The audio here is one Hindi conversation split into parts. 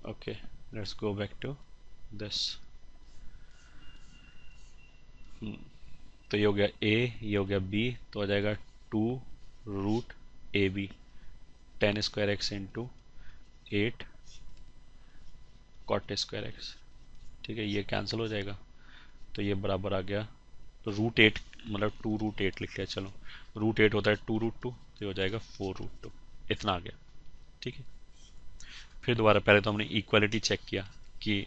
Okay, let's go back to this. तो ये हो गया ए, ये हो गया बी, तो आ जाएगा 2√ab, 10² x इंटू 8 cot²x। ठीक है, ये कैंसिल हो जाएगा, तो ये बराबर आ गया, तो √8 मतलब 2√8 लिख लिया। चलो, √8 होता है 2√2, तो ये हो जाएगा 4√2, इतना आ गया। ठीक है, फिर दोबारा पहले तो हमने इक्वालिटी चेक किया कि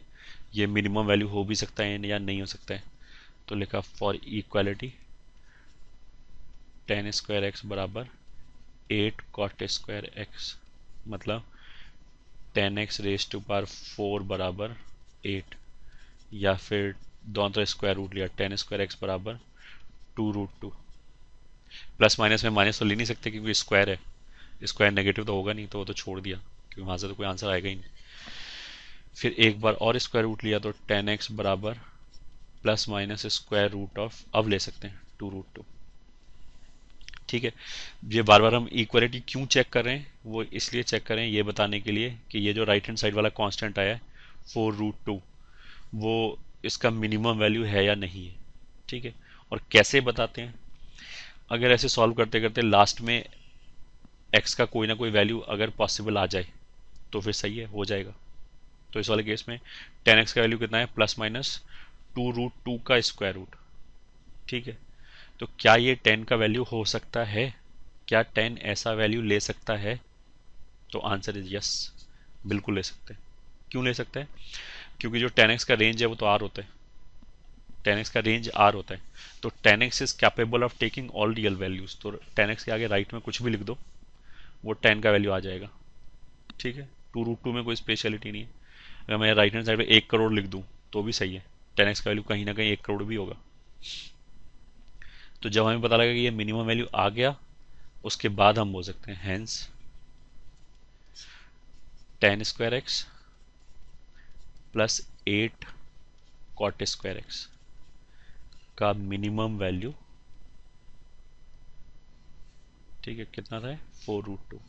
ये मिनिमम वैल्यू हो भी सकता है या नहीं हो सकता है, तो लिखा फॉर इक्वालिटी 10² x बराबर 8 cot²x, मतलब 10x रेज टू पावर 4 बराबर 8, या फिर दोनों तरफ स्क्वायर रूट लिया, 10²x बराबर 2√2। प्लस माइनस में माइनस तो ले नहीं सकते क्योंकि स्क्वायर है, स्क्वायर नेगेटिव तो होगा नहीं, तो वो तो छोड़ दिया क्योंकि वहां से तो कोई आंसर आएगा ही नहीं। फिर एक बार और स्क्वायर रूट लिया, तो 10x बराबर plus minus square root of, अब ले सकते हैं 2√2। ठीक है, ये बार बार हम इक्वलिटी क्यों चेक कर रहे हैं, वो इसलिए चेक कर रहे हैं ये बताने के लिए कि ये जो राइट हैंड साइड वाला कांस्टेंट आया है 4√2, वो इसका मिनिमम वैल्यू है या नहीं है। ठीक है, और कैसे बताते हैं, अगर ऐसे सॉल्व करते करते लास्ट में x का कोई ना कोई वैल्यू अगर पॉसिबल आ जाए तो फिर सही है, हो जाएगा। तो इस वाले केस में 10x का वैल्यू कितना है, प्लस माइनस 2√2 का स्क्वायर रूट। ठीक है, तो क्या ये 10 का वैल्यू हो सकता है, क्या 10 ऐसा वैल्यू ले सकता है, तो आंसर इज यस, बिल्कुल ले सकते हैं। क्यों ले सकते हैं, क्योंकि जो 10x का रेंज है वो तो आर होता है, 10x का रेंज आर होता है, तो 10x is capable of taking all real values, तो 10x के आगे राइट में कुछ भी लिख दो वो 10 का वैल्यू आ जाएगा। ठीक है, 2√2 में कोई स्पेशलिटी नहीं है, अगर मैं राइट हैंड साइड पे 1 करोड़ लिख दूं तो भी सही है, 10x का वैल्यू कहीं ना कहीं 1 करोड़ भी होगा। तो जब हमें पता लगा कि ये मिनिमम वैल्यू आ गया, उसके बाद हम बोल सकते हैं हेंस 10² x प्लस 8 cot²x का मिनिमम वैल्यू, ठीक है, कितना था, 4√2,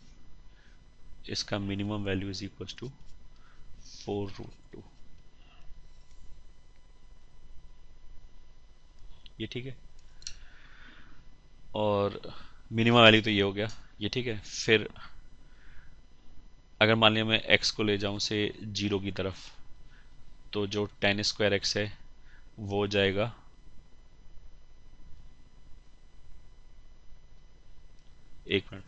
इसका minimum value is equal to 4√2। ये ठीक है, और मिनिमम वैल्यू तो ये हो गया, ये ठीक है। फिर अगर मान लिया मैं x को ले जाऊं से 0 की तरफ, तो जो 10²x है वो हो जाएगा, एक मिनट,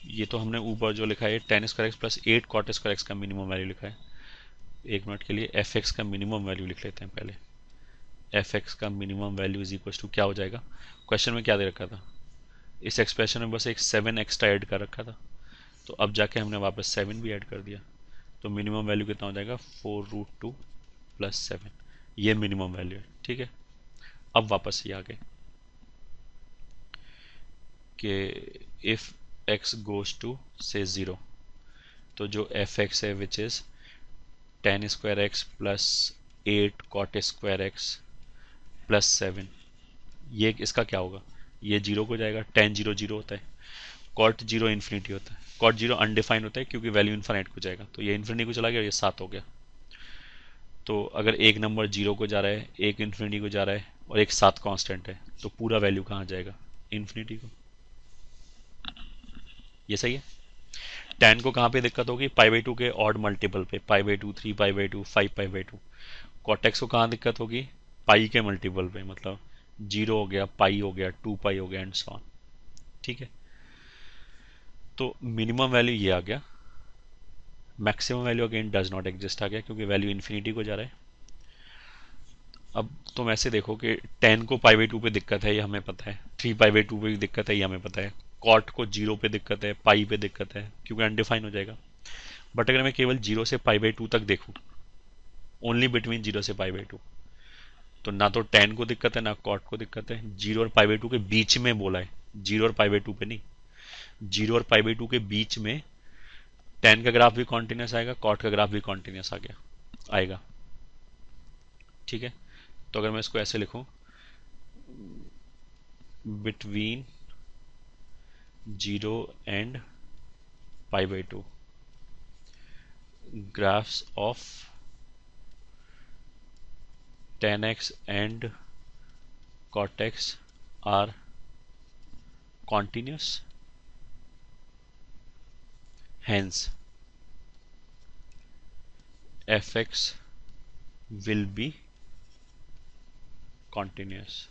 ये तो हमने ऊपर जो लिखा है 10² x प्लस 8 cot² x का मिनिमम वैल्यू लिखा है। एक मिनट के लिए एफ एक्स का मिनिमम वैल्यू लिख लेते हैं पहले। एफ एक्स का minimum value is equal to क्या हो जाएगा, क्वेश्चन में क्या दे रखा था, इस एक्सप्रेशन में बस एक 7 एक्स्ट्रा ऐड कर रखा था, तो अब जाके हमने वापस 7 भी ऐड कर दिया, तो मिनिमम वैल्यू कितना हो जाएगा, 4√2 प्लस 7, ये मिनिमम वैल्यू है। ठीक है, अब वापस ये आ गए कि इफ x गोज टू से 0, तो जो एफ एक्स है which is 10² x plus 8 cot² x plus 7, ये इसका क्या होगा, ये 0 को जाएगा, 10 0 0 होता है, कॉट 0 इन्फिनिटी होता है, कॉट 0 अनडिफाइंड होता है क्योंकि वैल्यू इन्फिनिट को जाएगा, तो ये इन्फिनिटी को चला गया, ये 7 हो गया। तो अगर एक नंबर 0 को जा रहा है, एक इन्फिनिटी को जा रहा है, और एक 7 कांस्टेंट है, तो पूरा वैल्यू कहाँ जाएगा, इन्फिनिटी को। ये सही है। 10 को कहाँ पे दिक्कत होगी, π/2 के ऑड मल्टीपल पे, π/2 3π/2 5π/2। कॉटेक्स को कहाँ दिक्कत होगी, पाई के मल्टीपल पे, मतलब 0 हो गया, पाई हो गया, 2π हो गया, एंड सो ऑन। ठीक है, तो मिनिमम वैल्यू ये आ गया, maximum value again does not exist आ गया क्योंकि वैल्यू इन्फिनिटी को जा रहा है। अब तुम ऐसे देखो कि 10 को π/2 पे दिक्कत है ये हमें पता है, 3π/2 पे भी दिक्कत है ये हमें पता है, कॉट को 0 पे दिक्कत है, पाई पे दिक्कत है क्योंकि अनडिफाइन हो जाएगा। बट अगर मैं केवल 0 से π/2 तक देखूं, ओनली बिटवीन 0 से π/2, तो ना तो 10 को दिक्कत है ना कॉट को दिक्कत है, 0 और π/2 के बीच में बोला है, 0 और π/2 पे नहीं, 0 और π/2 के बीच में 10 का ग्राफ भी कॉन्टिन्यूस आएगा, कॉट का ग्राफ भी कॉन्टिन्यूस आ गया आएगा। ठीक है, तो अगर मैं इसको ऐसे लिखूं, between 0 and π/2, graphs of tan x and cot x are continuous, hence fx will be continuous.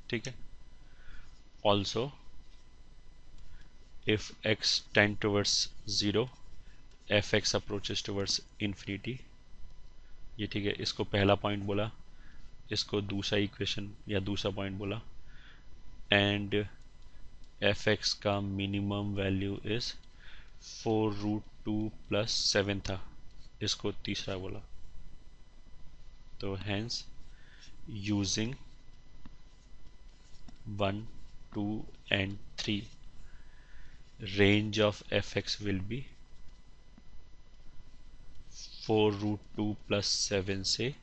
ठीक है. Also, if x tend towards 0, fx approaches towards infinity. ये ठीक है. इसको पहला पॉइंट बोला, इसको दूसरा इक्वेशन या दूसरा पॉइंट बोला. एंड fx का मिनिमम वैल्यू इज 4√2 + 7 था, इसको तीसरा बोला. तो hence using 1, 2 and 3 range of fx will be 4√2 + 7 से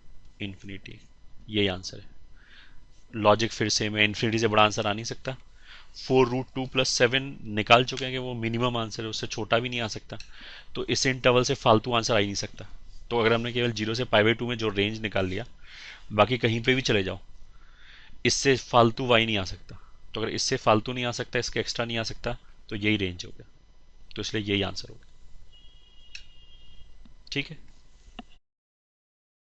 इन्फिनिटी. यही आंसर है. लॉजिक फिर सेम है, इन्फिनिटी से बड़ा आंसर आ नहीं सकता. 4√2 + 7 निकाल चुके हैं कि वो मिनिमम आंसर है, उससे छोटा भी नहीं आ सकता. तो इस इंटरवल से फालतू आंसर आ ही नहीं सकता. तो अगर हमने केवल 0 से π/2 में जो रेंज निकाल लिया, बाकी कहीं पे भी चले जाओ, इससे फालतू y नहीं आ सकता. तो अगर इससे फालतू नहीं आ सकता, इसके एक्स्ट्रा नहीं आ सकता, तो यही रेंज हो गया. तो इसलिए यही आंसर होगा. ठीक है.